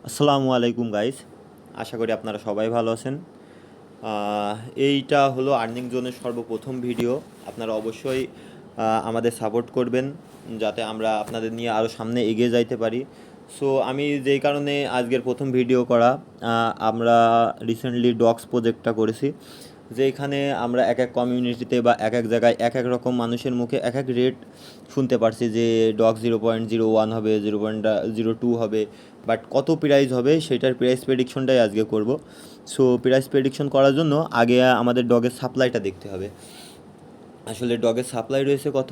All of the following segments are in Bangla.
আসসালামু আলাইকুম গাইস, আশা করি আপনারা সবাই ভালো আছেন। এইটা হলো আর্নিং জোনের সর্বপ্রথম ভিডিও। আপনারা অবশ্যই আমাদের সাপোর্ট করবেন যাতে আমরা আপনাদের নিয়ে আরও সামনে এগিয়ে যাইতে পারি। সো আমি যেই কারণে আজকের প্রথম ভিডিও করা, আমরা রিসেন্টলি ডগস প্রজেক্টটা করেছি, যেখানে আমরা এক এক কমিউনিটিতে বা এক এক জায়গায় এক এক রকম মানুষের মুখে এক এক রেট শুনতে পারছি যে ডগ 0.01 হবে, 0.02 হবে, বাট কত প্রাইস হবে সেটার প্রাইস প্রেডিকশনটাই আজকে করব। সো প্রাইস প্রেডিকশন করার জন্য আগে আমাদের ডগের সাপ্লাইটা দেখতে হবে। আসলে ডগের সাপ্লাই রয়েছে কত,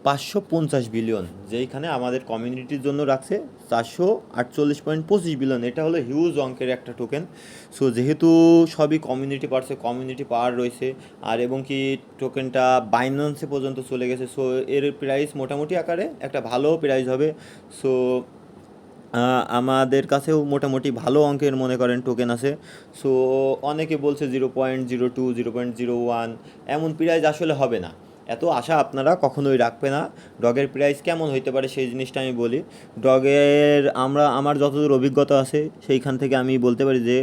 550 বিলিয়ন, যেইখানে আমাদের কমিউনিটির জন্য রাখছে 448.25 বিলিয়ন। এটা হলো হিউজ অঙ্কের একটা টোকেন। সো যেহেতু সবই কমিউনিটি পার্টসে কমিউনিটি পাওয়ার রয়েছে, আর এবং কি টোকেনটা বাইন্যান্সে পর্যন্ত চলে গেছে, সো এর প্রাইস মোটামুটি আকারে একটা ভালো প্রাইস হবে। সো আমাদের কাছেও মোটামুটি ভালো অঙ্কের মনে করেন টোকেন আছে। সো অনেকে বলছে 0.02, 0.01 এমন প্রাইস আসলে হবে না। এত আশা আপনারা কখনোই রাখবে না। ডগের প্রাইস কেমন হইতে পারে সেই জিনিসটা আমি বলি। ডগের আমার যতদূর অভিজ্ঞতা আছে সেইখান থেকে আমি বলতে পারি যে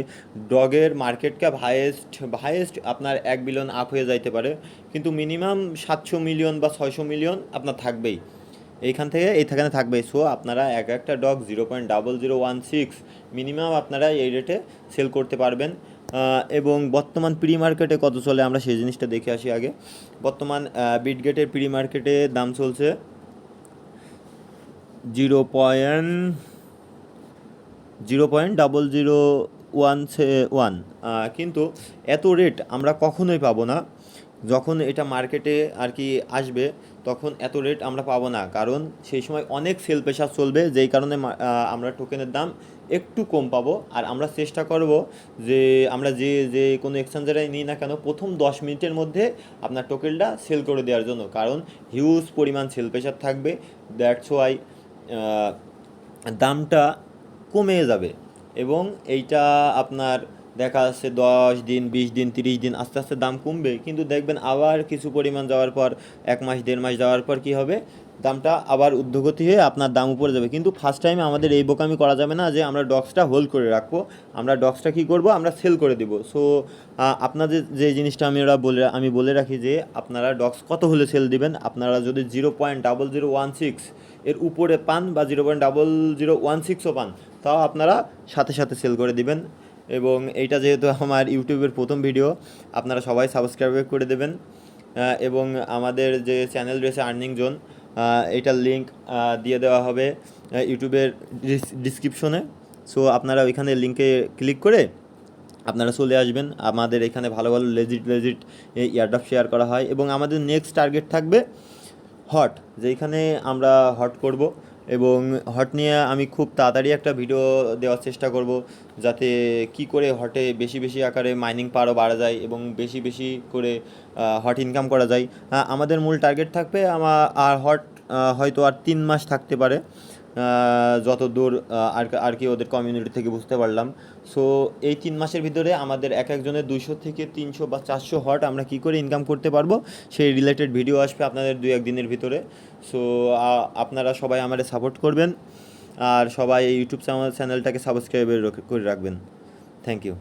ডগের মার্কেট ক্যাপ হাইয়েস্ট আপনার 1 বিলিয়ন আপ হয়ে যাইতে পারে, কিন্তু মিনিমাম 700 মিলিয়ন বা 600 মিলিয়ন আপনার থাকবেই, এইখানে থাকবে। সো আপনারা এক একটা ডগ 0.0016 মিনিমাম আপনারা এই রেটে সেল করতে পারবেন। এবং বর্তমান প্রি মার্কেটে কত চলে আমরা সেই জিনিসটা দেখে আসি আগে। বর্তমান বিটগেটের প্রি মার্কেটে দাম চলছে 0.0011, কিন্তু এত রেট আমরা কখনোই পাবো না। যখন এটা মার্কেটে আর কি আসবে তখন এত রেট আমরা পাবো না, কারণ সেই সময় অনেক সেল প্রেশার চলবে, যেই কারণে আমরা টোকেনের দাম একটু কম পাবো। আর আমরা চেষ্টা করব যে আমরা যে যে কোনো এক্সচেঞ্জারে নিই না কেন প্রথম 10 মিনিটের মধ্যে আপনার টোকেনটা সেল করে দেওয়ার জন্য, কারণ হিউজ পরিমাণ সেল প্রেশার থাকবে। দ্যাটস ওয়াই দামটা কমে যাবে। এবং এইটা আপনার দেখা যাচ্ছে 10 দিন, 20 দিন, 30 দিন আস্তে আস্তে দাম কমবে, কিন্তু দেখবেন আবার কিছু পরিমাণ যাওয়ার পর 1 মাস 1.5 মাস যাওয়ার পর কী হবে, দামটা আবার ঊর্ধ্বগতি হয়ে আপনার দাম উপরে যাবে। কিন্তু ফার্স্ট টাইমে আমাদের এই বোকামি করা যাবে না যে আমরা ডগসটা হোল্ড করে রাখবো। আমরা ডগসটা কী করবো, আমরা সেল করে দিব। সো আপনাদের যে জিনিসটা আমি বলে রাখি যে আপনারা ডগস কত হলে সেল দিবেন। আপনারা যদি 0.0016 এর উপরে পান বা 0.0016ও পান, তাও আপনারা সাথে সাথে সেল করে দিবেন। এবং এইটা যেহেতু আমার ইউটিউবের প্রথম ভিডিও, আপনারা সবাই সাবস্ক্রাইব করে দেবেন। এবং আমাদের যে চ্যানেল রয়েছে আর্নিং জোন, এইটার লিঙ্ক দিয়ে দেওয়া হবে ইউটিউবের ডিসক্রিপশনে। সো আপনারা ওইখানে লিঙ্কে ক্লিক করে আপনারা চলে আসবেন। আমাদের এখানে ভালো ভালো লেজিট এয়ারড্রপ শেয়ার করা হয়, এবং আমাদের নেক্সট টার্গেট থাকবে হট, যেইখানে আমরা হট করব। এবং হট নিয়ে আমি খুব তাড়াতাড়ি একটা ভিডিও দেওয়ার চেষ্টা করব, যাতে কি করে হটে বেশি বেশি আকারে মাইনিং পাওয়ারও বাড়া যায় এবং বেশি বেশি করে হট ইনকাম করা যায়। আমাদের মূল টার্গেট থাকবে আর হট হয়তো আর 3 মাস থাকতে পারে, যত দূর আর কি ওদের কমিউনিটি থেকে বুঝতে পারলাম। সো এই 3 মাসের ভিতরে আমাদের এক একজনের 200 থেকে 300 বা 400 হট আমরা কী করে ইনকাম করতে পারবো সেই রিলেটেড ভিডিও আসবে আপনাদের 2-1 দিনের ভিতরে। সো আপনারা সবাই আমাদের সাপোর্ট করবেন, আর সবাই এই ইউটিউব চ্যানেলটাকে সাবস্ক্রাইব করে রাখবেন। Thank you.